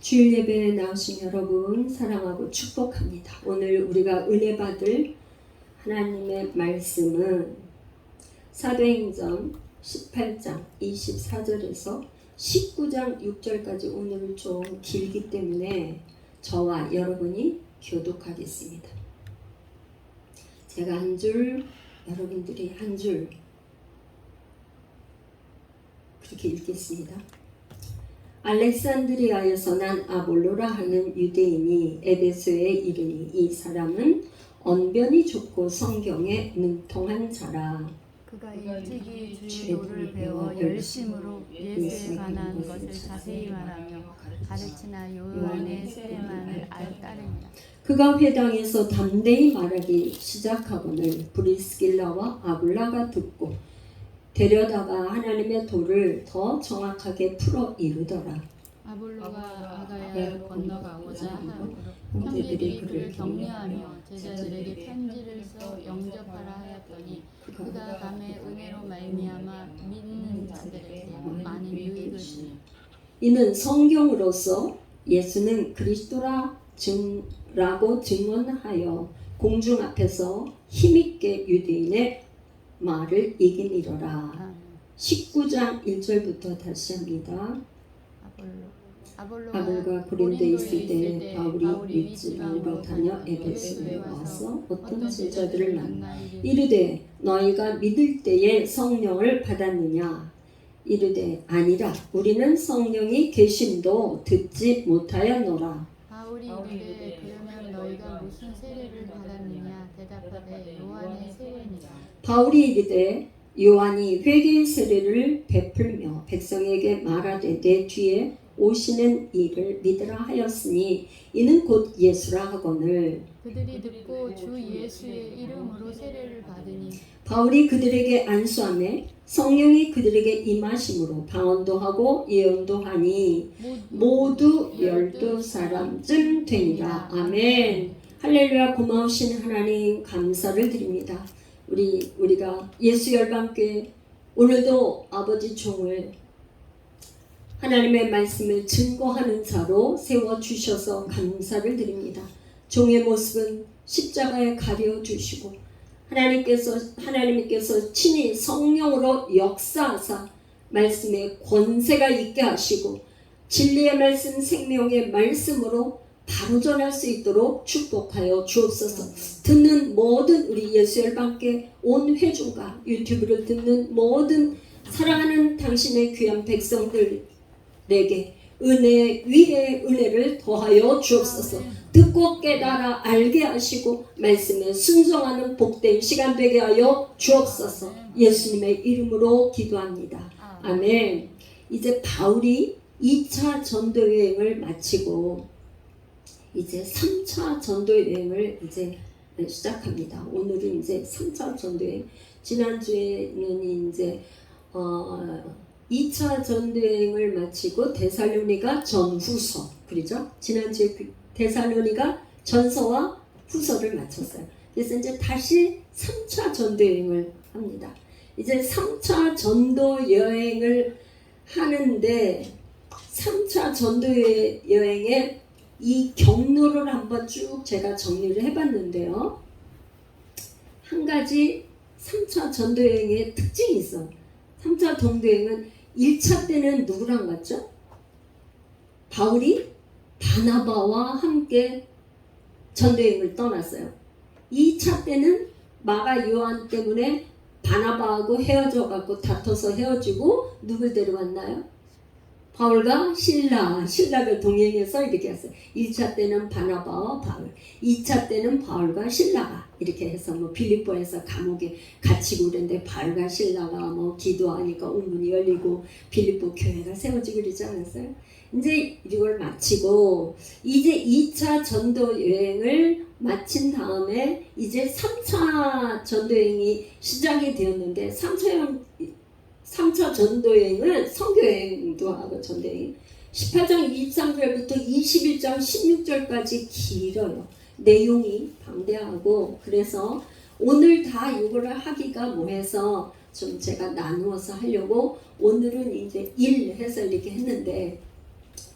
주일 예배에 나오신 여러분 사랑하고 축복합니다. 오늘 우리가 은혜 받을 하나님의 말씀은 사도행전 18장 24절에서 19장 6절까지 오늘 좀 길기 때문에 저와 여러분이 교독하겠습니다. 제가 한 줄, 여러분들이 한 줄 그렇게 읽겠습니다. 알렉산드리아에서 난 아볼로라 하는 유대인이 에베소에 이르니 이 사람은 언변이 좋고 성경에 능통한 자라. 그가 일찍이 주의 도를 배워 열심으로 예수에 관한 것을 자세히 말하며 가르치나 요한의 세례만을 따르니라. 그가 회당에서 담대히 말하기 시작하거늘 브리스길라와 아굴라가 듣고 데려다가 하나님의 도를 더 정확하게 풀어 이루더라. 아볼로가 아가야를 건너가고자 하므로 형제들이 그를 격려하며 제자들에게 편지를 써 영접하라 하였더니 그가 감의 은혜로 말미암아 믿는 자들에게 많은 유익을 주니 이는 성경으로서 예수는 그리스도라고 증언하여 공중 앞에서 힘있게 유대인의 말을 이기니로라. 19장 1절부터 다시 합니다. 아볼로가 고린도에 있을 때 바울이 윗지방으로 다녀 에베소에 와서 어떤 제자들을 만나 이르되 너희가 믿을 때에 성령을 받았느냐? 이르되 아니라 우리는 성령이 계심도 듣지 못하였노라. 바울이 이르되 그러면 너희가 무슨 세례를 받았느냐? 대답하되 요한의 세례니라. 바울이 이르되 요한이 회개의 세례를 베풀며 백성에게 말하되 내 뒤에 오시는 이를 믿으라 하였으니 이는 곧 예수라 하거늘. 그들이 듣고 주 예수의 이름으로 세례를 받으니 바울이 그들에게 안수하매 성령이 그들에게 임하심으로 방언도 하고 예언도 하니 모두 12사람쯤 되니라. 아멘. 할렐루야. 고마우신 하나님 감사를 드립니다. 우리가 예수 열방교회 오늘도 아버지 종을 하나님의 말씀을 증거하는 자로 세워주셔서 감사를 드립니다. 종의 모습은 십자가에 가려주시고 하나님께서 친히 성령으로 역사하사 말씀에 권세가 있게 하시고 진리의 말씀 생명의 말씀으로 바로 전할 수 있도록 축복하여 주옵소서. 듣는 모든 우리 예수 열방교회 온 회중과 유튜브를 듣는 모든 사랑하는 당신의 귀한 백성들 내게 은혜 위에 은혜를 더하여 주옵소서. 듣고 깨달아 알게 하시고 말씀에 순종하는 복된 시간 되게 하여 주옵소서. 예수님의 이름으로 기도합니다. 아멘. 이제 바울이 2차 전도 여행을 마치고 이제 3차 전도 여행을 이제 시작합니다. 오늘은 이제 3차 전도 여행. 지난주에는 이제 2차 전도여행을 마치고 데살로니가 전후서, 그렇죠? 지난주에 데살로니가 전서와 후서를 마쳤어요. 그래서 이제 다시 3차 전도여행을 합니다. 이제 3차 전도여행을 하는데 3차 전도여행의 이 경로를 한번 쭉 제가 정리를 해봤는데요. 한 가지 3차 전도여행의 특징이 있어요. 3차 전도여행은 1차 때는 누구랑 갔죠? 바울이 바나바와 함께 전도여행을 떠났어요. 2차 때는 마가 요한 때문에 바나바하고 헤어져갖고 다퉈서 헤어지고 누굴 데려왔나요? 바울과 신라를 동행해서 이렇게 했어요. 1차 때는 바나바와 바울, 2차 때는 바울과 신라가 이렇게 해서 뭐 빌립보에서 감옥에 갇히고 그랬는데 바울과 신라가 뭐 기도하니까 우문이 열리고 빌립보 교회가 세워지고 그러지 않았어요? 이제 이걸 마치고 이제 2차 전도 여행을 마친 다음에 이제 3차 전도 여행이 시작이 되었는데 3차 전도여행은 선교여행도 하고 전도여행 18장 23절부터 21장 16절까지 길어요. 내용이 방대하고 그래서 오늘 다 이거를 하기가 뭐해서 좀 제가 나누어서 하려고 오늘은 이제 1 해서 이렇게 했는데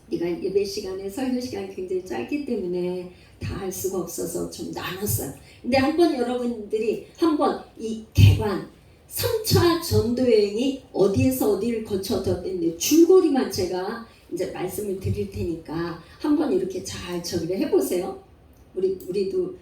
우리가 예배 시간에 설교 시간이 굉장히 짧기 때문에 다 할 수가 없어서 좀 나눴어요. 근데 한번 여러분들이 한번 이 개관 3차 전도여행이 어디에서 어디를 거쳐서 했는데 줄거리만 제가 이제 말씀을 드릴 테니까 한번 이렇게 잘 저기를 해보세요. 우리도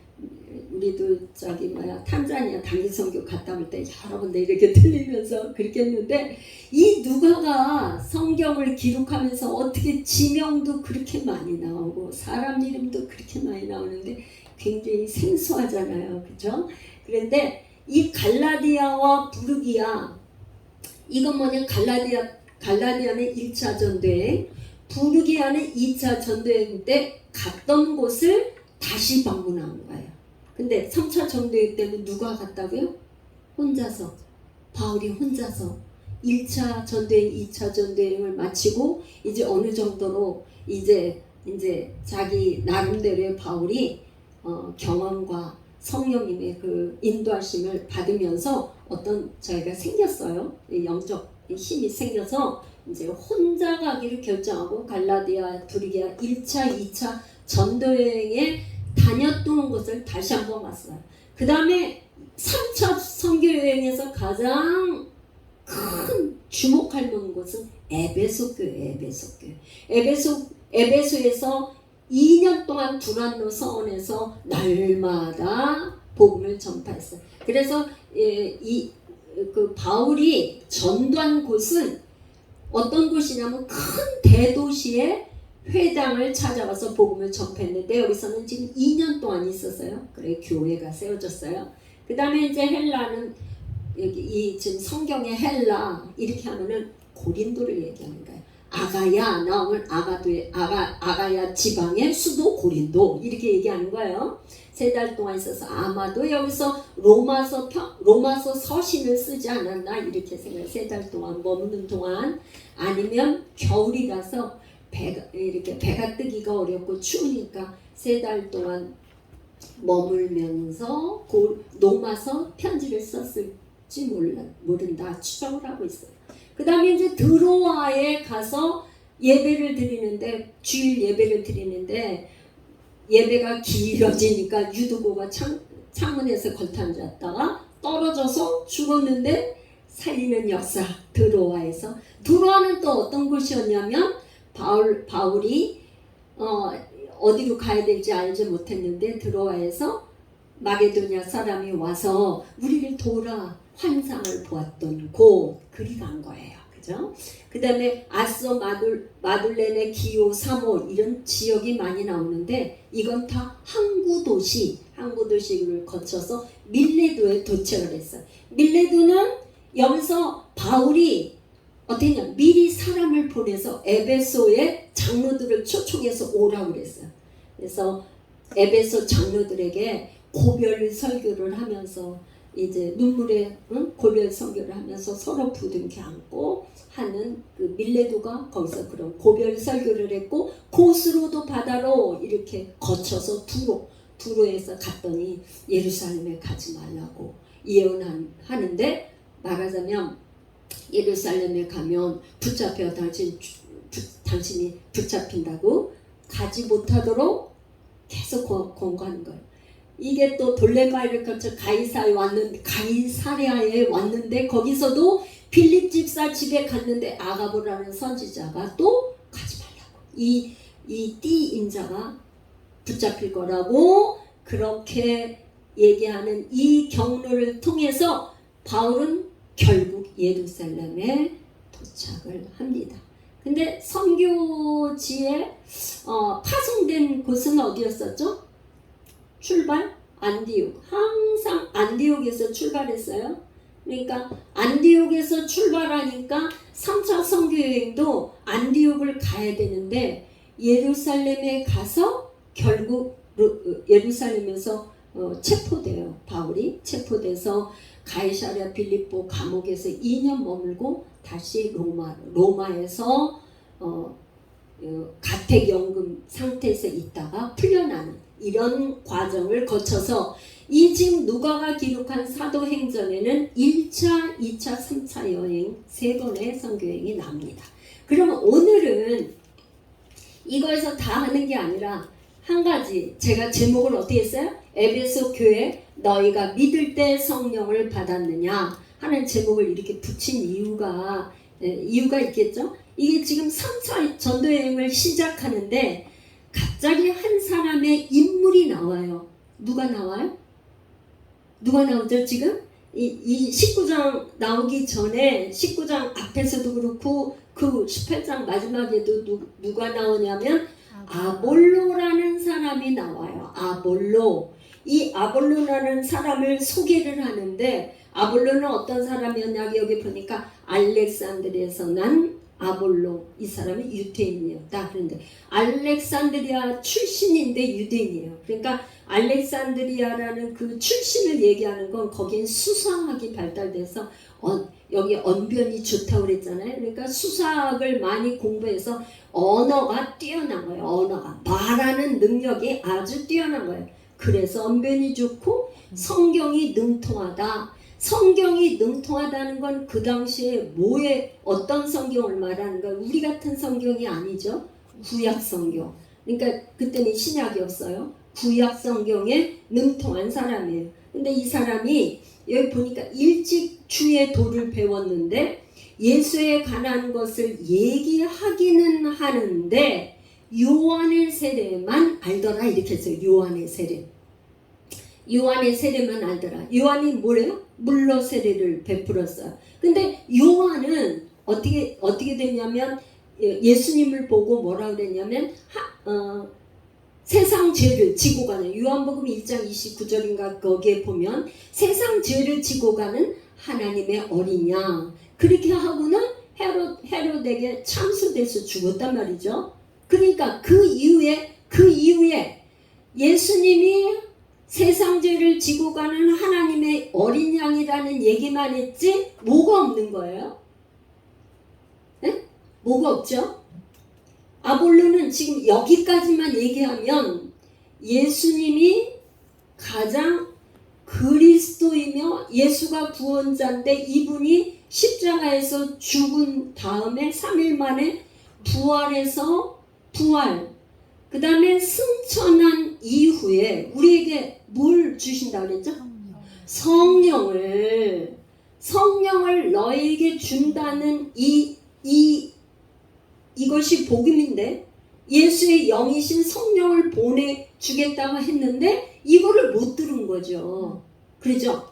저기 탄자니아 단기 선교 갔다 올 때 여러 군데 이렇게 들리면서 그렇게 했는데 이 누가가 성경을 기록하면서 어떻게 지명도 그렇게 많이 나오고 사람 이름도 그렇게 많이 나오는데 굉장히 생소하잖아요, 그죠? 그런데 이 갈라디아와 부르기아 이건 뭐냐 갈라디아는 1차 전도여행, 부르기아는 2차 전도여행 때 갔던 곳을 다시 방문한 거예요. 근데 3차 전도여행 때는 누가 갔다고요? 혼자서, 바울이 혼자서 1차 전도여행, 2차 전도여행을 마치고 이제 어느 정도로 이제 자기 나름대로의 바울이 경험과 성령님의 그 인도하심을 받으면서 어떤 저희가 생겼어요. 영적 힘이 생겨서 이제 혼자 가기를 결정하고 갈라디아, 부르기아 1차, 2차 전도여행에 다녔던 곳을 다시 한번 갔어요. 그 다음에 3차 선교여행에서 가장 큰 주목할 만한 곳은 에베소 교회. 에베소에서 2년 동안 두란노 서원에서 날마다 복음을 전파했어요. 그래서 그 바울이 전도한 곳은 어떤 곳이냐면 큰 대도시에 회당을 찾아가서 복음을 전파했는데 여기서는 지금 2년 동안 있었어요. 그래 교회가 세워졌어요. 그 다음에 이제 헬라는 여기 지금 성경의 헬라 이렇게 하면은 고린도를 얘기하는 거예요. 아가야 나오면 아가야 지방의 수도 고린도 이렇게 얘기하는 거예요. 3달 동안 있어서 아마도 여기서 로마서 서신을 쓰지 않았나 이렇게 생각해요. 3달 동안 머무는 동안 아니면 겨울이라서 배가 뜨기가 어렵고 추우니까 3달 동안 머물면서 로마서 편지를 썼을지 모른다 추정을 하고 있어요. 그 다음에 이제 드로아에 가서 예배를 드리는데 주일 예배를 드리는데 예배가 길어지니까 유두고가 창문에서 걸터앉았다가 떨어져서 죽었는데 살리는 역사 드로아에서 드로아는 또 어떤 곳이었냐면 바울이 어디로 가야 될지 알지 못했는데 드로아에서 마게도냐 사람이 와서 우리를 도우라 환상을 보았던 곳 그리 간 거예요. 그죠? 그 다음에 아소 마둘레네 기오 사모 이런 지역이 많이 나오는데 이건 다 항구도시를 거쳐서 밀레도에 도착을 했어요. 밀레도는 여기서 바울이 어땠냐 미리 사람을 보내서 에베소의 장로들을 초청해서 오라고 그랬어요. 그래서 에베소 장로들에게 고별 설교를 하면서 이제 눈물에 고별 설교를 하면서 서로 부둥켜 안고 하는 그 밀레도가 거기서 그런 고별 설교를 했고 고스로도 바다로 이렇게 거쳐서 두로에서 갔더니 예루살렘에 가지 말라고 예언하는데 말하자면 예루살렘에 가면 붙잡혀 당신이 붙잡힌다고 가지 못하도록 계속 권고하는 거예요. 이게 또 돌레마이를 거쳐 가이사랴에 왔는데 거기서도 빌립 집사 집에 갔는데 아가보라는 선지자가 또 가지 말라고 이 띠임자가 붙잡힐 거라고 그렇게 얘기하는 이 경로를 통해서 바울은 결국 예루살렘에 도착을 합니다. 근데 선교지에 파송된 곳은 어디였었죠? 출발? 안디옥. 항상 안디옥에서 출발했어요. 그러니까 안디옥에서 출발하니까 3차 선교여행도 안디옥을 가야 되는데 예루살렘에 가서 결국 예루살렘에서 체포돼요. 바울이 체포돼서 가이사랴 빌립보 감옥에서 2년 머물고 다시 로마에서 가택연금 상태에서 있다가 풀려나는 이런 과정을 거쳐서 이 지금 누가가 기록한 사도행전에는 1차, 2차, 3차 여행 3번의 선교여행이 나옵니다. 그러면 오늘은 이거에서 다 하는 게 아니라 한 가지 제가 제목을 어떻게 했어요? 에베소 교회 너희가 믿을 때 성령을 받았느냐 하는 제목을 이렇게 붙인 이유가 있겠죠? 이게 지금 3차 전도여행을 시작하는데 갑자기 한 사람의 인물이 나와요. 누가 나와요? 누가 나오죠 지금? 이 19장 나오기 전에 19장 앞에서도 그렇고 그 18장 마지막에도 누가 나오냐면 아볼로라는 사람이 나와요. 아볼로. 이 아볼로라는 사람을 소개를 하는데 아볼로는 어떤 사람이었냐 여기 보니까 알렉산드리아에서 난 아볼로 이 사람이 유대인이었다. 그런데 알렉산드리아 출신인데 유대인이에요. 그러니까 알렉산드리아라는 그 출신을 얘기하는 건 거긴 수사학이 발달돼서 여기 언변이 좋다고 그랬잖아요. 그러니까 수사학을 많이 공부해서 언어가 뛰어난 거예요. 언어가 말하는 능력이 아주 뛰어난 거예요. 그래서 언변이 좋고 성경이 능통하다. 성경이 능통하다는 건 그 당시에 어떤 성경을 말하는 거예요? 우리 같은 성경이 아니죠. 구약 성경. 그러니까 그때는 신약이 없어요. 구약 성경에 능통한 사람이에요. 근데 이 사람이 여기 보니까 일찍 주의 도를 배웠는데 예수에 관한 것을 얘기하기는 하는데 요한의 세례만 알더라 이렇게 했어요. 요한의 세례. 요한의 세례만 알더라. 요한이 뭐래요? 물로 세례를 베풀었어요. 근데 요한은 어떻게 됐냐면 예수님을 보고 뭐라 그랬냐면 세상 죄를 지고 가는 요한복음 1장 29절인가 거기에 보면 세상 죄를 지고 가는 하나님의 어린 양 그렇게 하고는 헤롯에게 참수돼서 죽었단 말이죠. 그러니까 그 이후에 예수님이 세상 죄를 지고 가는 하나님의 어린 양이라는 얘기만 했지 뭐가 없는 거예요? 네? 뭐가 없죠? 아볼로는 지금 여기까지만 얘기하면 예수님이 가장 그리스도이며 예수가 구원자인데 이분이 십자가에서 죽은 다음에 3일 만에 그 다음에 승천한 이후에 우리에게 뭘 주신다고 그랬죠? 성령을 너에게 준다는 이것이 복음인데 예수의 영이신 성령을 보내주겠다고 했는데 이거를 못 들은 거죠. 그렇죠?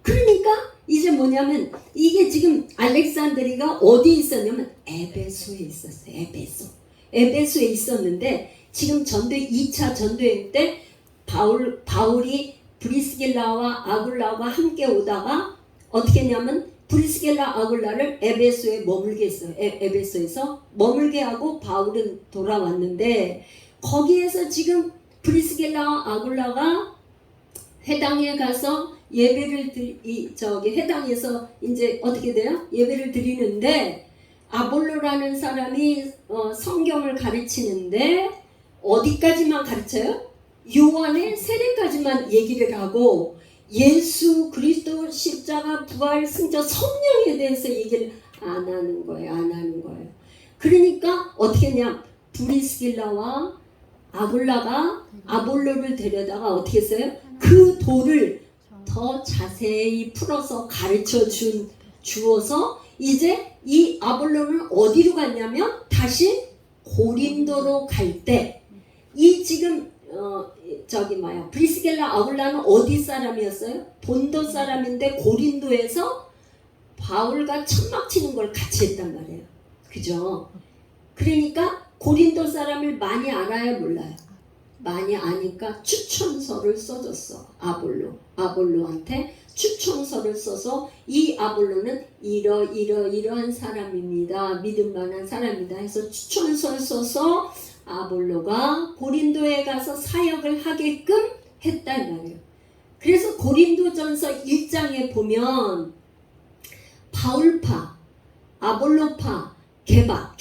그러니까 이제 뭐냐면 이게 지금 알렉산드리가 어디에 있었냐면 에베소에 있었어요. 에베소에 있었는데 지금 2차 전도여행 때 바울이 브리스길라와 아굴라와 함께 오다가 어떻게 했냐면 브리스길라 아굴라를 에베소에 머물게 했어요. 에베소에서 머물게 하고 바울은 돌아왔는데 거기에서 지금 브리스길라와 아굴라가 회당에 가서 회당에서 이제 어떻게 돼요? 예배를 드리는데 아볼로라는 사람이 성경을 가르치는데 어디까지만 가르쳐요? 요한의 세례까지만 얘기를 하고 예수 그리스도 십자가 부활 승천 성령에 대해서 얘기를 안 하는 거예요. 그러니까 어떻게 했냐? 브리스길라와 아굴라가 아볼로를 데려다가 어떻게 했어요? 그 도를 더 자세히 풀어서 가르쳐 주어서 이제 이 아볼로는 어디로 갔냐면 다시 고린도로 갈 때 이 지금 브리스길라 아굴라는 어디 사람이었어요? 본도 사람인데 고린도에서 바울과 천막 치는 걸 같이 했단 말이에요. 그죠? 그러니까 고린도 사람을 많이 알아요, 몰라요? 많이 아니까 추천서를 써줬어. 아볼로한테 추천서를 써서 이 아볼로는 이러한 사람입니다. 믿을 만한 사람이다 해서 추천서를 써서 아볼로가 고린도에 가서 사역을 하게끔 했단 말이에요. 그래서 고린도전서 1장에 보면 바울파, 아볼로파, 게바,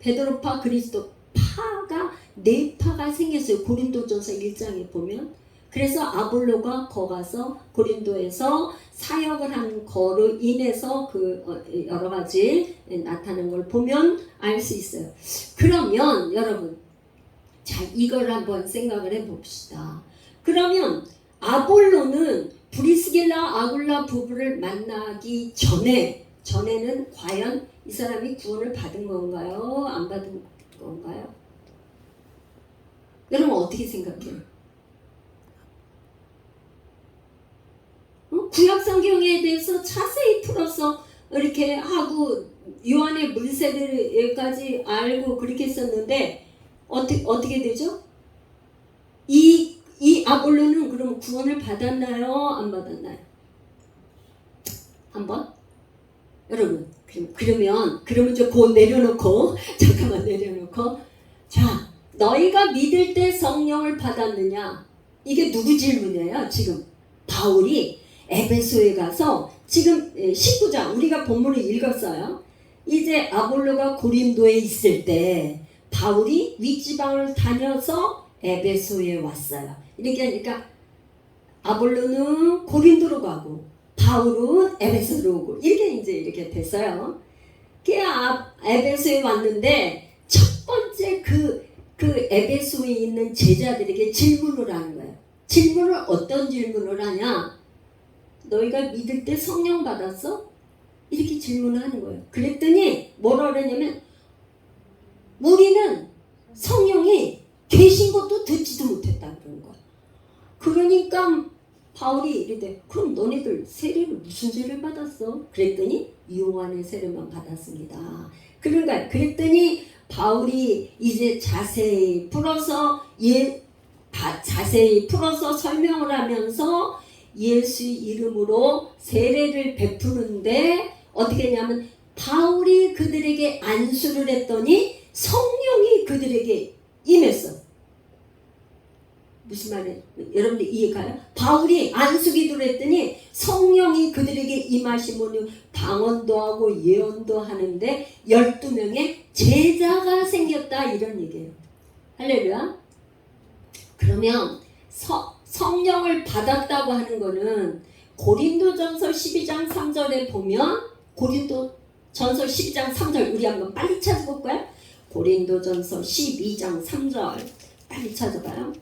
베드로파, 그리스도파가 4파가 생겼어요. 고린도전서 1장에 보면. 그래서 아볼로가 거가서 고린도에서 사역을 한 거로 인해서 그 여러 가지 나타나는 걸 보면 알 수 있어요. 그러면 여러분, 자, 이걸 한번 생각을 해봅시다. 그러면 아볼로는 브리스길라 아굴라 부부를 만나기 전에는 과연 이 사람이 구원을 받은 건가요? 안 받은 건가요? 여러분 어떻게 생각해요? 구약 성경에 대해서 자세히 풀어서 이렇게 하고 요한의 물세례까지 알고 그렇게 했었는데 어떻게 되죠? 이 아볼로는 그럼 구원을 받았나요? 안 받았나요? 한번 여러분 그러면 좀 곧 내려놓고 잠깐만 내려놓고 자, 너희가 믿을 때 성령을 받았느냐? 이게 누구 질문이에요? 지금 바울이 에베소에 가서 지금 19장 우리가 본문을 읽었어요. 이제 아볼로가 고린도에 있을 때 바울이 윗지방을 다녀서 에베소에 왔어요. 이렇게 하니까 아볼로는 고린도로 가고 바울은 에베소로 오고 이렇게 됐어요. 에베소에 왔는데 첫 번째 그 에베소에 있는 제자들에게 질문을 하는 거예요. 질문을 어떤 질문을 하냐? 너희가 믿을 때 성령 받았어? 이렇게 질문을 하는 거예요. 그랬더니 뭐라 그랬냐면 우리는 성령이 계신 것도 듣지도 못했다 그런 거야. 그러니까 바울이 이르되 그럼 너네들 세례를 무슨 세례를 받았어? 그랬더니 요한의 세례만 받았습니다. 그랬더니 바울이 이제 자세히 풀어서 설명을 하면서 예수 이름으로 세례를 베푸는데 어떻게 했냐면 바울이 그들에게 안수를 했더니 성령이 그들에게 임했어. 무슨 말이에요? 여러분들 이해가요? 바울이 안수기도를 했더니 성령이 그들에게 임하시면 방언도 하고 예언도 하는데 12명의 제자가 생겼다 이런 얘기예요. 할렐루야. 그러면 성령을 받았다고 하는 거는 고린도전서 12장 3절에 보면 고린도전서 12장 3절 우리 한번 빨리 찾아볼까요? 고린도전서 12장 3절 빨리 찾아봐요.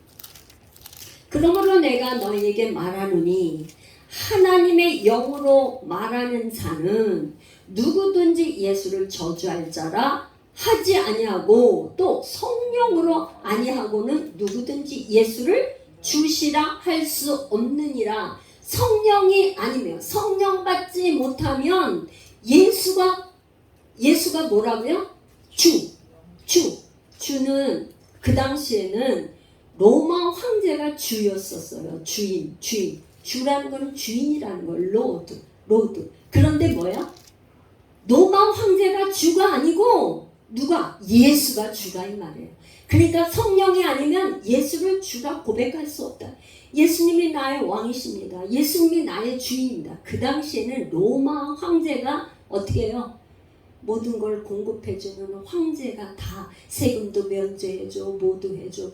그러므로 내가 너희에게 말하노니 하나님의 영으로 말하는 자는 누구든지 예수를 저주할 자라 하지 아니하고 또 성령으로 아니하고는 누구든지 예수를 주시라 할 수 없느니라. 성령이 아니면 성령 받지 못하면 예수가 뭐라고요? 주는 그 당시에는 로마 황제가 주였었어요. 주라는 거는 주인이라는 거예요. 로드. 그런데 뭐야? 로마 황제가 주가 아니고 누가? 예수가 주가 이 말이에요. 그러니까 성령이 아니면 예수를 주라 고백할 수 없다. 예수님이 나의 왕이십니다. 예수님이 나의 주인입니다. 그 당시에는 로마 황제가 어떻게 해요? 모든 걸 공급해주는 황제가 다 세금도 면제해줘, 모두 해줘.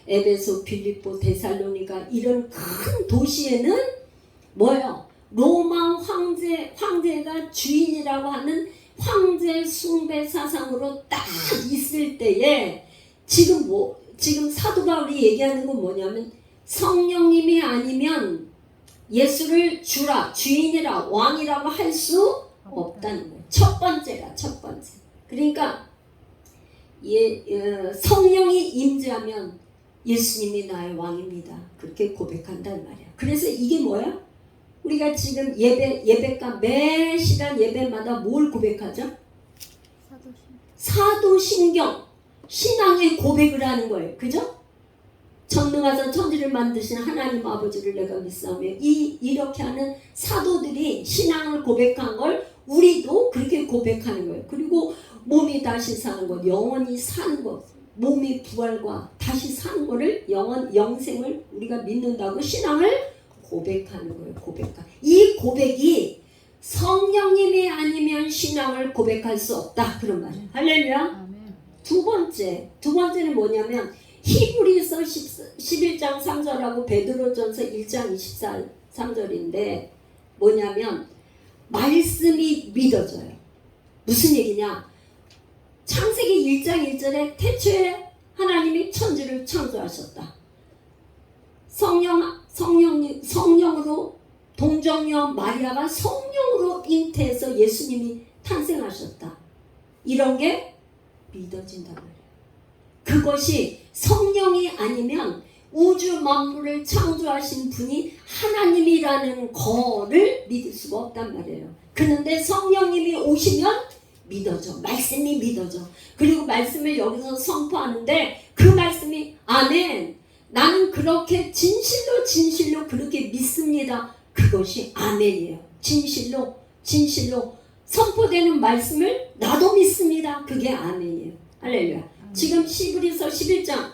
에베소, 빌립보, 데살로니가 이런 큰 도시에는 뭐예요? 로마 황제가 주인이라고 하는 황제 숭배 사상으로 딱 있을 때에 지금 사도 바울이 얘기하는 건 뭐냐면 성령님이 아니면 예수를 주라, 주인이라, 왕이라고 할 수 없다는 거예요. 첫 번째. 그러니까 성령이 임재하면 예수님이 나의 왕입니다. 그렇게 고백한단 말이야. 그래서 이게 뭐야? 우리가 지금 예배가 매 시간 예배마다 뭘 고백하죠? 사도신경. 신앙의 고백을 하는 거예요. 그죠? 전능하사 천지를 만드신 하나님 아버지를 내가 믿사오며 이렇게 하는 사도들이 신앙을 고백한 걸 우리도 그렇게 고백하는 거예요. 그리고 몸이 다시 사는 것, 영원히 사는 것, 몸이 부활과 다시 사는 거를 영생을 우리가 믿는다고 신앙을 고백하는 거예요. 이 고백이 성령님이 아니면 신앙을 고백할 수 없다. 그런 말이에요. 할렐루야. 아멘. 두 번째는 뭐냐면 히브리서 11장 3절하고 베드로전서 1장 23절인데 뭐냐면 말씀이 믿어져요. 무슨 얘기냐? 창세기 1장 1절에 태초에 하나님이 천지를 창조하셨다. 성령으로 동정녀 마리아가 성령으로 잉태해서 예수님이 탄생하셨다. 이런 게 믿어진단 말이에요. 그것이 성령이 아니면 우주 만물을 창조하신 분이 하나님이라는 거를 믿을 수가 없단 말이에요. 그런데 성령님이 오시면 믿어져. 말씀이 믿어져. 그리고 말씀을 여기서 선포하는데 그 말씀이 아멘. 나는 그렇게 진실로 그렇게 믿습니다. 그것이 아멘이에요. 진실로 선포되는 말씀을 나도 믿습니다. 그게 아멘이에요. 할렐루야. 지금 히브리서 11장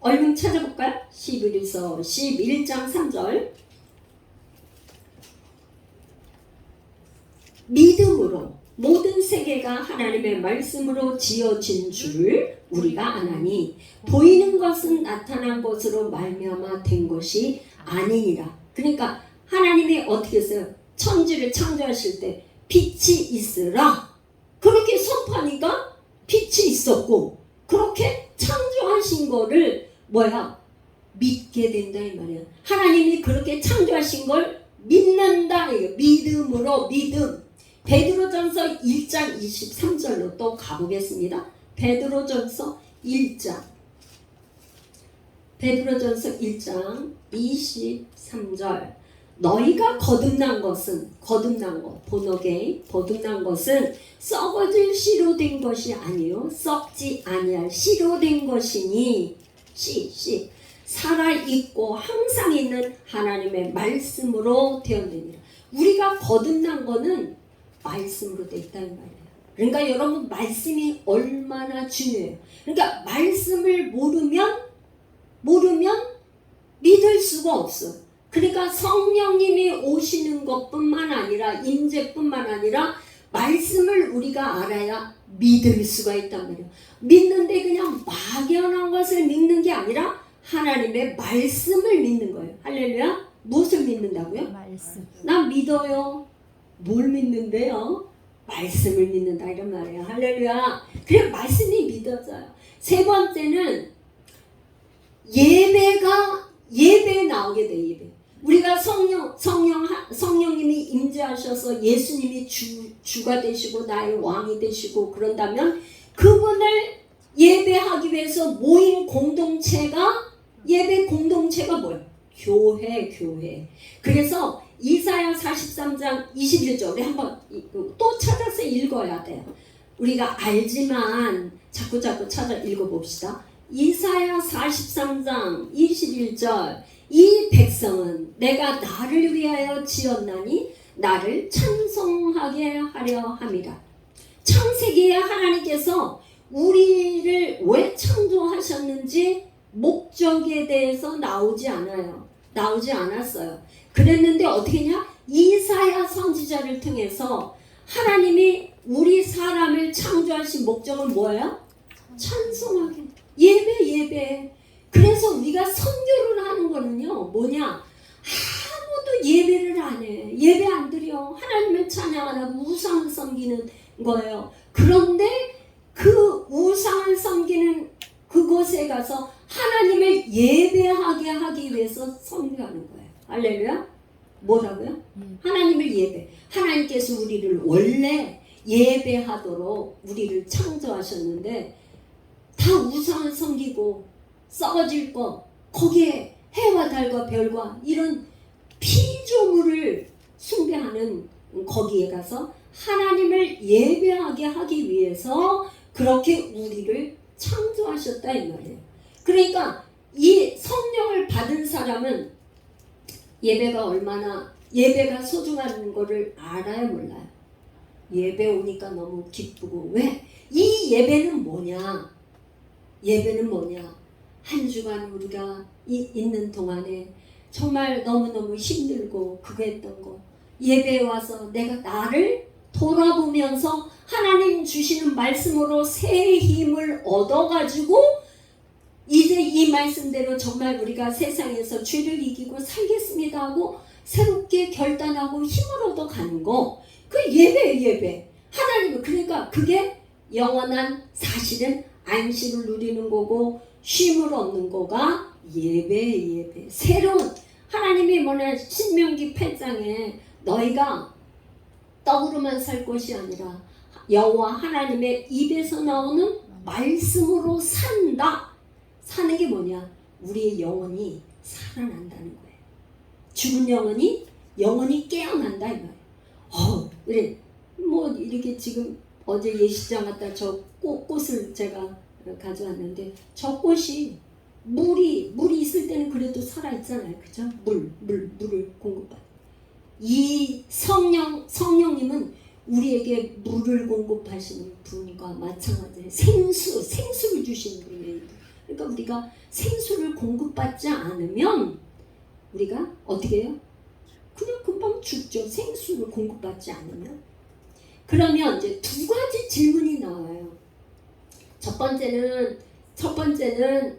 얼른 찾아볼까요? 히브리서 11장 3절 믿음으로 모든 세계가 하나님의 말씀으로 지어진 줄을 우리가 아나니 보이는 것은 나타난 것으로 말미암아 된 것이 아니니라. 그러니까 하나님이 어떻게 했어요? 천지를 창조하실 때 빛이 있으라 그렇게 선포하니까 빛이 있었고 그렇게 창조하신 거를 믿게 된다 이 말이야. 하나님이 그렇게 창조하신 걸 믿는다. 믿음으로 믿음. 베드로전서 1장 23절로 또 가보겠습니다. 베드로전서 1장 23절 너희가 거듭난 것은 썩어질 씨로 된 것이 아니요 썩지 아니할 씨로 된 것이니 씨 살아있고 항상 있는 하나님의 말씀으로 되었느니라. 우리가 거듭난 거는 말씀으로 돼 있다 이 말이에요. 그러니까 여러분 말씀이 얼마나 중요해요. 그러니까 말씀을 모르면 믿을 수가 없어. 그러니까 성령님이 오시는 것뿐만 아니라 임재뿐만 아니라 말씀을 우리가 알아야 믿을 수가 있단 말이에요. 믿는데 그냥 막연한 것을 믿는 게 아니라 하나님의 말씀을 믿는 거예요. 할렐루야. 무엇을 믿는다고요? 말씀. 나 믿어요. 뭘 믿는데요? 말씀을 믿는다 이런 말이에요. 할렐루야. 그래 말씀이 믿어져요. 세 번째는 예배에 나오게 돼. 예배. 우리가 성령님이 임재하셔서 예수님이 주가 되시고 나의 왕이 되시고 그런다면 그분을 예배하기 위해서 모인 공동체가 예배 공동체가 뭐예요? 교회. 그래서 이사야 43장 21절 우리 한번 또 찾아서 읽어야 돼요. 우리가 알지만 자꾸 찾아 읽어봅시다. 이사야 43장 21절 이 백성은 내가 나를 위하여 지었나니 나를 찬송하게 하려 함이라. 창세기에 하나님께서 우리를 왜 창조하셨는지 목적에 대해서 나오지 않았어요. 그랬는데 어떻게 했냐? 이사야 선지자를 통해서 하나님이 우리 사람을 창조하신 목적은 뭐예요? 찬송하게. 예배. 그래서 우리가 선교를 하는 거는요. 뭐냐? 아무도 예배를 안 해. 예배 안 드려. 하나님을 찬양하라고 우상을 섬기는 거예요. 그런데 그 우상을 섬기는 그곳에 가서 하나님을 예배하게 하기 위해서 선교하는 거예요. 할렐루야. 뭐라고요? 하나님을 예배. 하나님께서 우리를 원래 예배하도록 우리를 창조하셨는데 다 우상을 섬기고 썩어질 거 거기에 해와 달과 별과 이런 피조물을 숭배하는 거기에 가서 하나님을 예배하게 하기 위해서 그렇게 우리를 창조하셨다 이 말이에요. 그러니까 이 성령을 받은 사람은 예배가 소중한 거를 알아요 몰라요? 예배 오니까 너무 기쁘고 왜? 이 예배는 뭐냐? 한 주간 우리가 있는 동안에 정말 너무너무 힘들고 그거 했던 거 예배에 와서 내가 나를 돌아보면서 하나님 주시는 말씀으로 새 힘을 얻어가지고 이 이제 이 말씀대로 정말 우리가 세상에서 죄를 이기고 살겠습니다 하고 새롭게 결단하고 힘을 얻어 가는 거, 그 예배. 하나님은 그러니까 그게 영원한 사실은 안식을 누리는 거고 쉼을 얻는 거가 예배. 새로운 하나님이 뭐냐, 신명기 8장에 너희가 떡으로만 살 것이 아니라 여호와 하나님의 입에서 나오는 말씀으로 산다. 사는 게 뭐냐? 우리의 영혼이 살아난다는 거예요. 죽은 영혼이 깨어난다 이 말이에요. 그래. 뭐 이렇게 지금 어제 예식장 갔다 저 꽃을 제가 가져왔는데 저 꽃이 물이 있을 때는 그래도 살아 있잖아요. 그죠? 물을 공급받. 이 성령님은 우리에게 물을 공급하시는 분과 마찬가지예요. 생수를 주시는 분이에요. 그러니까 우리가 생수를 공급받지 않으면 우리가 어떻게 해요? 그냥 금방 죽죠. 생수를 공급받지 않으면. 그러면 이제 두 가지 질문이 나와요. 첫 번째는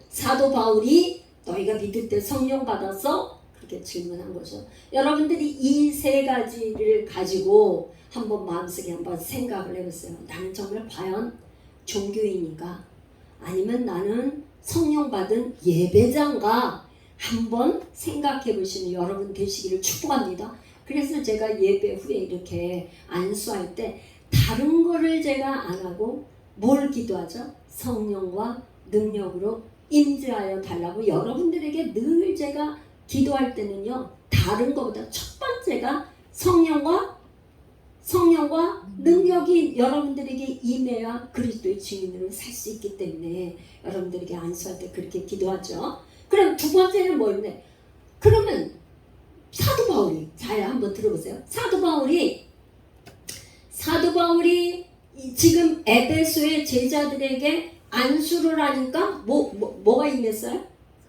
사도 바울이 너희가 믿을 때 성령 받아서 그렇게 질문한 거죠. 여러분들이 이 세 가지를 가지고 한번 마음속에 한번 생각을 해보세요. 나는 정말 과연 종교인인가? 아니면 나는 성령 받은 예배자인가? 한번 생각해 보시는 여러분 되시기를 축복합니다. 그래서 제가 예배 후에 이렇게 안수할 때 다른 거를 제가 안 하고 뭘 기도하죠? 성령과 능력으로 임재하여 달라고 여러분들에게 늘 제가 기도할 때는요, 다른 것보다 첫 번째가 성령과 능력이 여러분들에게 임해야 그리스도의 증인으로 살 수 있기 때문에 여러분들에게 안수할 때 그렇게 기도하죠. 그럼 두 번째는 뭐였네? 그러면 사도 바울이, 잘 한번 들어보세요. 사도 바울이 지금 에베소의 제자들에게 안수를 하니까 뭐가 임했어요?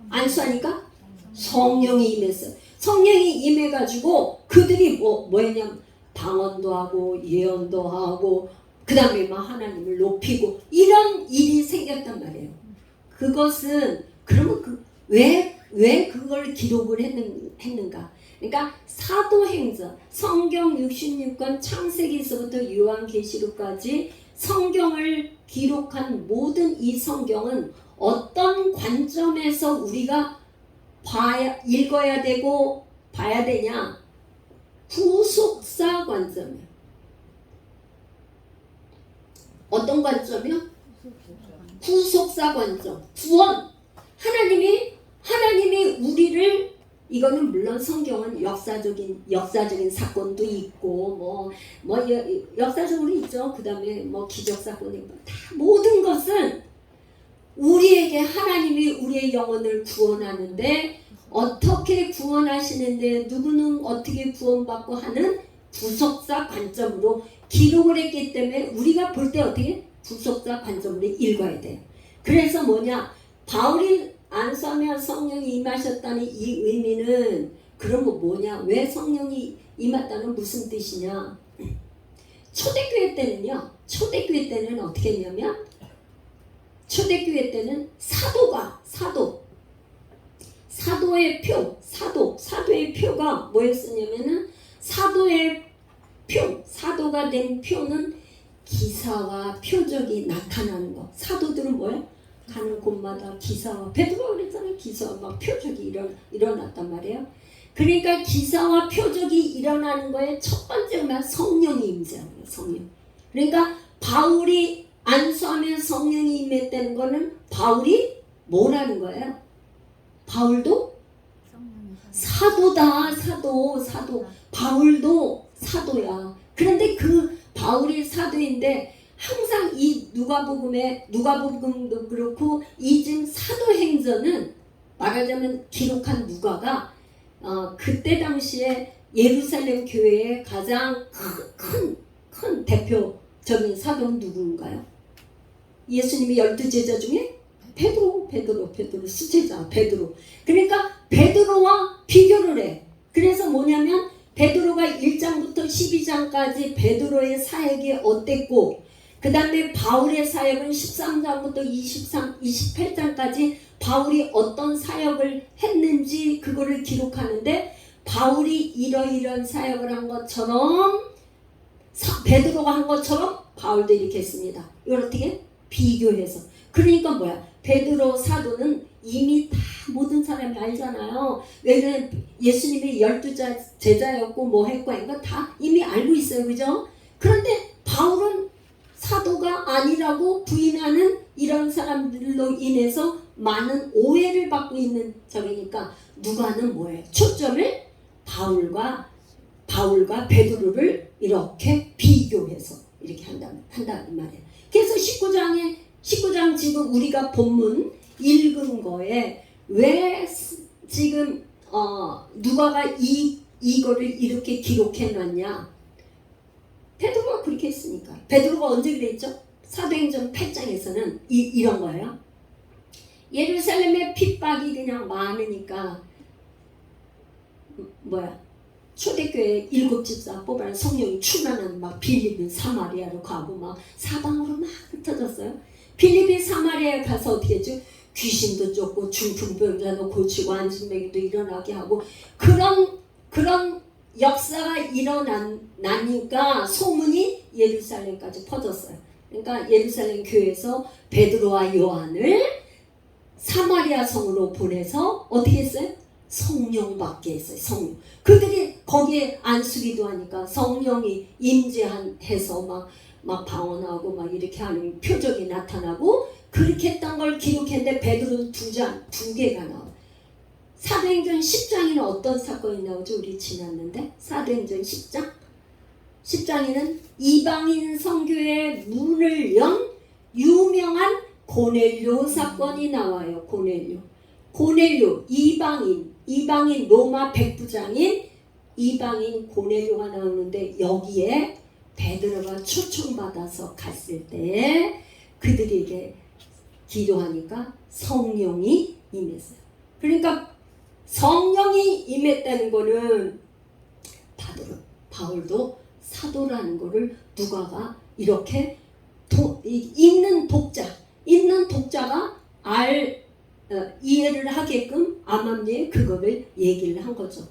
안수하니까 성령이 임했어요. 성령이 임해가지고 그들이 뭐였냐면 방언도 하고 예언도 하고 그 다음에 막 하나님을 높이고 이런 일이 생겼단 말이에요. 그것은 그러면 왜 그걸 기록을 했는가? 그러니까 사도행전, 성경 66권 창세기서부터 요한계시록까지 성경을 기록한 모든 이 성경은 어떤 관점에서 우리가 읽어야 되고 봐야 되냐? 후속사 관점이에요. 어떤 관점이요? 후속사 관점. 구원. 하나님이 우리를, 이거는 물론 성경은 역사적인 사건도 있고 역사적으로 있죠. 그 다음에 기적 사건이 다 모든 것은 우리에게 하나님이 우리의 영혼을 구원하는데 어떻게 구원하시는데 누구는 어떻게 구원받고 하는 구속사 관점으로 기록을 했기 때문에 우리가 볼 때 어떻게 구속사 관점으로 읽어야 돼요. 그래서 바울이 안수하며 성령이 임하셨다는 이 의미는 그러면 뭐냐? 왜 성령이 임했다는 무슨 뜻이냐? 초대교회 때는 어떻게 했냐면 초대교회 때는 사도의 표가 뭐였었냐면은 사도가 된 표는 기사와 표적이 나타나는 거. 사도들은 뭐예요? 가는 곳마다 기사와, 베드로가 그랬잖아요. 기사와 표적이 일어났단 말이에요. 그러니까 기사와 표적이 일어나는 거에 첫 번째가 성령이 임재하는 거예요. 성령. 그러니까 바울이 안수하며 성령이 임했다는 거는 바울이 뭐라는 거예요? 바울도 사도다. 사도. 바울도 사도야. 그런데 그 바울이 사도인데 항상 이 누가복음도 그렇고 이 지금 사도행전은 말하자면 기록한 누가가 그때 당시에 예루살렘 교회의 가장 큰 대표적인 사도는 누구인가요? 예수님이 12제자 중에 베드로 수제자 베드로. 그러니까 베드로와 비교를 해. 그래서 뭐냐면 베드로가 1장부터 12장까지 베드로의 사역이 어땠고 그 다음에 바울의 사역은 13장부터 28장까지 바울이 어떤 사역을 했는지 그거를 기록하는데, 바울이 이러이러한 사역을 한 것처럼 베드로가 한 것처럼 바울도 이렇게 했습니다. 이걸 어떻게 비교해서. 그러니까 뭐야, 베드로 사도는 이미 다 모든 사람이 알잖아요. 왜냐면 예수님이 12 제자였고 뭐 했고 이거 다 이미 알고 있어요. 그죠? 그런데 바울은 사도가 아니라고 부인하는 이런 사람들로 인해서 많은 오해를 받고 있는 적이니까 누가는 뭐예요? 초점을 바울과 베드로를 이렇게 비교해서 이렇게 한다는 말이에요. 그래서 19장 지금 우리가 본문 읽은 거에 왜 지금 누가가 이거를 이렇게 기록해 놨냐? 베드로가 그렇게 했으니까. 베드로가 언제 그랬죠? 사도행전 8장에서는 이런 거예요. 예루살렘의 핍박이 그냥 많으니까 초대교회 7집사 뽑아낸 성령이 충만한 막 빌립이 사마리아로 가고 막 사방으로 막 흩어졌어요. 빌립이 사마리아에 가서 어떻게 했죠? 귀신도 쫓고 중풍병자도 고치고 안진뱅이도 일어나게 하고 그런 역사가 일어나니까 소문이 예루살렘까지 퍼졌어요. 그러니까 예루살렘 교회에서 베드로와 요한을 사마리아 성으로 보내서 어떻게 했어요? 성령 받게 했어요. 성령. 그들이 거기에 안수기도 하니까 성령이 임재해서 막 방언하고 막 이렇게 하는 표적이 나타나고 그렇게 했던 걸 기록했는데 베드로는 두 개가 나와요. 사도행전 10장에는 어떤 사건이 나오죠? 우리 지났는데 사도행전 10장에는 이방인 선교의 문을 연 유명한 고넬료 사건이 나와요. 고넬료 이방인 로마 백부장인 이방인 고넬료가 나오는데 여기에 베드로가 초청받아서 갔을 때 그들에게 기도하니까 성령이 임했어요. 그러니까 성령이 임했다는 거는 바울도 사도라는 거를 누가가 이렇게 읽는 독자가 이해를 하게끔 암암리에 그거를 얘기를 한 거죠.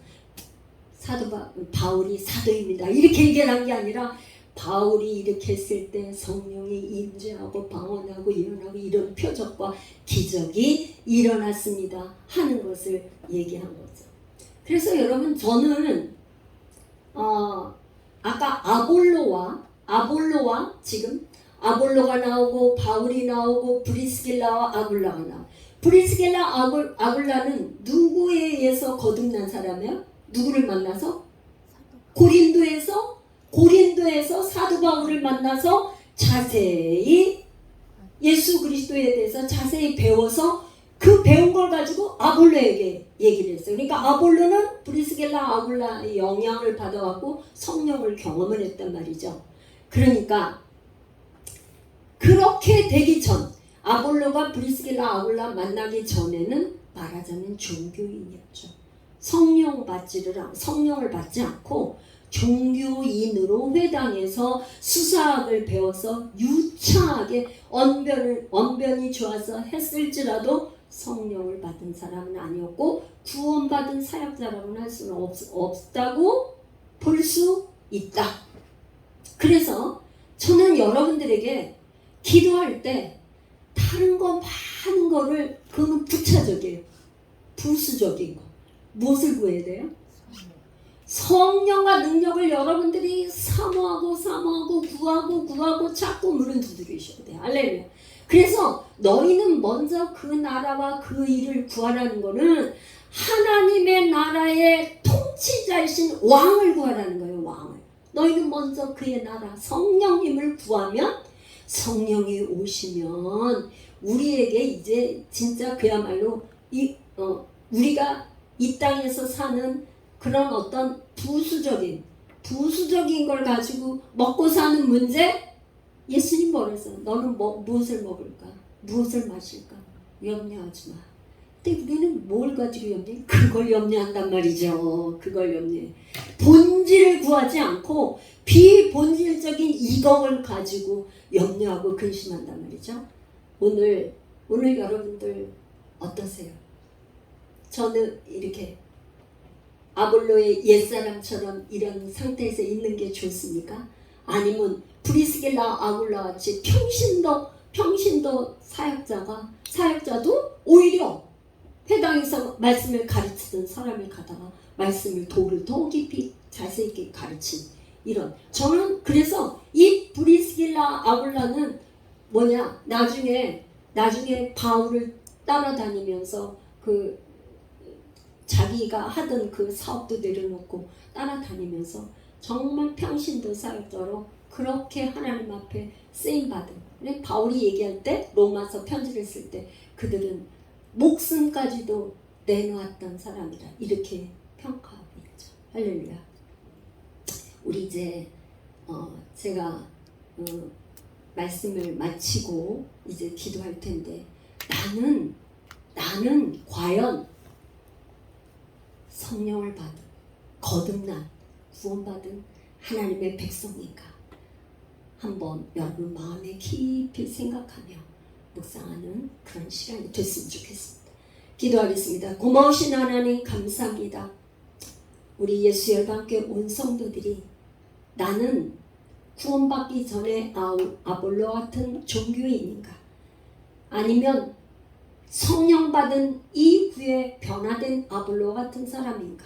바울이 사도입니다. 이렇게 얘기를 한 게 아니라 바울이 이렇게 했을 때 성령이 임재하고 방언하고 일어나고 이런 표적과 기적이 일어났습니다 하는 것을 얘기한 거죠. 그래서 여러분 저는 아까 아볼로와 지금 아볼로가 나오고 바울이 나오고 브리스길라와 아굴라가 나와요. 브리스길라 아굴라는 누구에 의해서 거듭난 사람이에요? 누구를 만나서? 고린도에서 사도 바울을 만나서 자세히 예수 그리스도에 대해서 자세히 배워서 그 배운 걸 가지고 아볼로에게 얘기를 했어요. 그러니까 아볼로는 브리스길라 아굴라의 영향을 받아갖고 성령을 경험을 했단 말이죠. 그러니까 그렇게 되기 전 아볼로가 브리스길라 아굴라 만나기 전에는 말하자면 종교인이었죠. 성령을 받지 않고 종교인으로 회당에서 수사학을 배워서 유창하게 언변이 좋아서 했을지라도 성령을 받은 사람은 아니었고 구원받은 사역자라고는 할 수는 없다고 볼 수 있다. 그래서 저는 여러분들에게 기도할 때 다른 거 많은 거를 그건 부차적이에요. 부수적인 거. 무엇을 구해야 돼요? 성령과 능력을 여러분들이 사모하고 구하고 찾고 물은 두드리셔야 돼요. 할렐루야. 그래서 너희는 먼저 그 나라와 그 일을 구하라는 거는 하나님의 나라의 통치자이신 왕을 구하라는 거예요. 왕을. 너희는 먼저 그의 나라 성령님을 구하면 성령이 오시면 우리에게 이제 진짜 그야말로 우리가 이 땅에서 사는 그런 어떤 부수적인 걸 가지고 먹고 사는 문제, 예수님 뭐랬어요? 너는 무엇을 먹을까? 무엇을 마실까? 염려하지 마. 근데 우리는 뭘 가지고 염려해? 그걸 염려한단 말이죠. 그걸 염려해. 본질을 구하지 않고 비본질적인 이것을 가지고 염려하고 근심한단 말이죠. 오늘 여러분들 어떠세요? 저는 이렇게 아볼로의 옛사람처럼 이런 상태에서 있는 게 좋습니까? 아니면 브리스길라 아굴라 같이 평신도 사역자도 오히려 회당에서 말씀을 가르치던 사람을 가다가 말씀을 도를 더 깊이 자세히 있게 가르친 이런, 저는 그래서 이 브리스길라 아굴라는 뭐냐, 나중에 바울을 따라다니면서 그 자기가 하던 그 사업도 내려놓고 따라다니면서 정말 평신도 사역자로 그렇게 하나님 앞에 쓰임받은, 바울이 얘기할 때 로마서 편지를 쓸 때 그들은 목숨까지도 내놓았던 사람이다 이렇게 평가하고 있죠. 할렐루야. 우리 이제 제가 말씀을 마치고 이제 기도할 텐데, 나는 과연 성령을 받은 거듭난 구원받은 하나님의 백성인가? 한번 여러분 마음에 깊이 생각하며 묵상하는 그런 시간이 됐으면 좋겠습니다. 기도하겠습니다. 고마우신 하나님 감사합니다. 우리 예수 열방교회 온 성도들이 나는 구원받기 전에 아볼로 같은 종교인인가? 아니면 성령 받은 이후에 변화된 아볼로 같은 사람인가?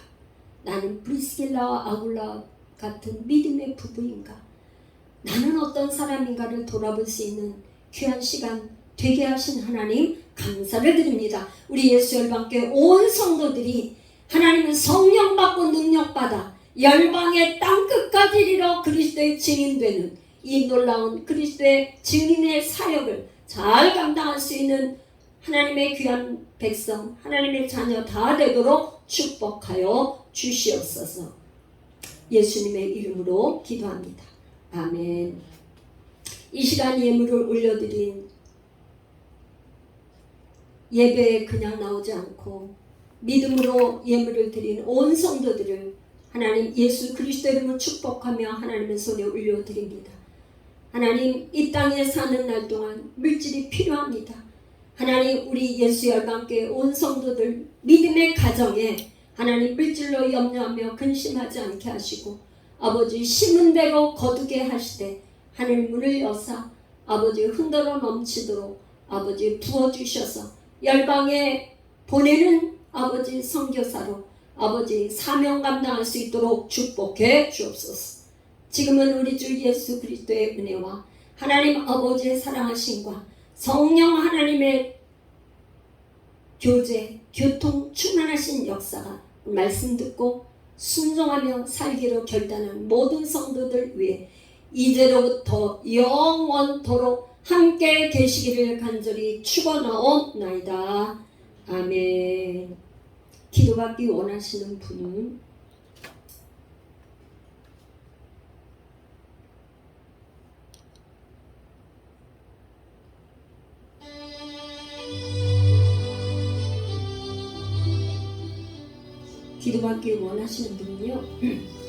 나는 브리스길라와 아굴라 같은 믿음의 부부인가? 나는 어떤 사람인가를 돌아볼 수 있는 귀한 시간 되게 하신 하나님 감사를 드립니다. 우리 예수 열방교회 온 성도들이 하나님은 성령 받고 능력 받아 열방의 땅끝까지 이르러 그리스도의 증인되는 이 놀라운 그리스도의 증인의 사역을 잘 감당할 수 있는 하나님의 귀한 백성, 하나님의 자녀 다 되도록 축복하여 주시옵소서. 예수님의 이름으로 기도합니다. 아멘. 이 시간 예물을 올려드린 예배에 그냥 나오지 않고 믿음으로 예물을 드린 온 성도들을 하나님 예수 그리스도 이름으로 축복하며 하나님의 손에 올려드립니다. 하나님, 이 땅에 사는 날 동안 물질이 필요합니다. 하나님, 우리 예수 열방교회 온 성도들 믿음의 가정에 하나님 물질로 염려하며 근심하지 않게 하시고 아버지 심은 대로 거두게 하시되 하늘 문을 여사 아버지 흔들어 넘치도록 아버지 부어주셔서 열방에 보내는 아버지 선교사로 아버지 사명 감당할 수 있도록 축복해 주옵소서. 지금은 우리 주 예수 그리스도의 은혜와 하나님 아버지의 사랑하심과 성령 하나님의 교제, 교통 충만하신 역사가 말씀 듣고 순종하며 살기로 결단한 모든 성도들 위해 이제로부터 영원토록 함께 계시기를 간절히 축원하옵나이다. 아멘. 기도받기 원하시는 분은 기도받기 원하시는 분은요